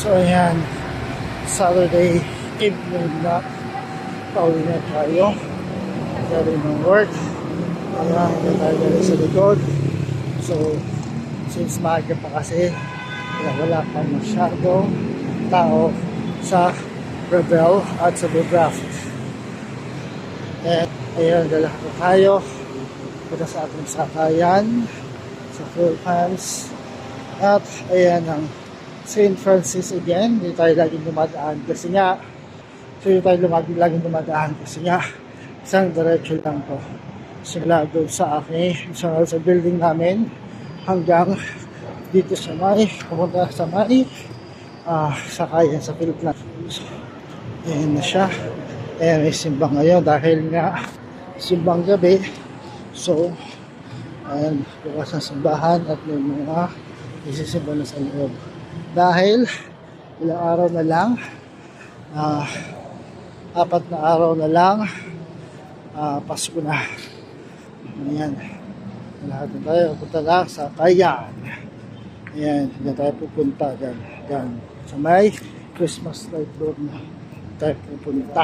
So ayan, Saturday evening na, pauwi na tayo. Galing ng work. Ayan, na tayo galing sa likod. So, since maaga pa kasi, wala pa masyadong tao sa Rebel at sa Woodcraft. At ayan, dala ko tayo punta sa ating sakayan sa Philippines. At ayan ang St. Francis again. Hindi tayo laging dumadaan kasi nga laging dumadaan kasi nga isang diretso lang to simula doon sa aking sa building namin hanggang dito sa may pumunta sa may sakayan sa Philippines. So, ayan na siya. Ayan, may simbang ngayon dahil nga simbang gabi. So ayan, bukas ng simbahan at may mga isisimba na sa loob dahil ilang araw na lang, 4 na araw na lang, Pasko na. Ayan, lahat na tayo punta na sa Kayan. Ayan, dyan tayo pupunta dyan sa may Christmas light road na tayo pupunta.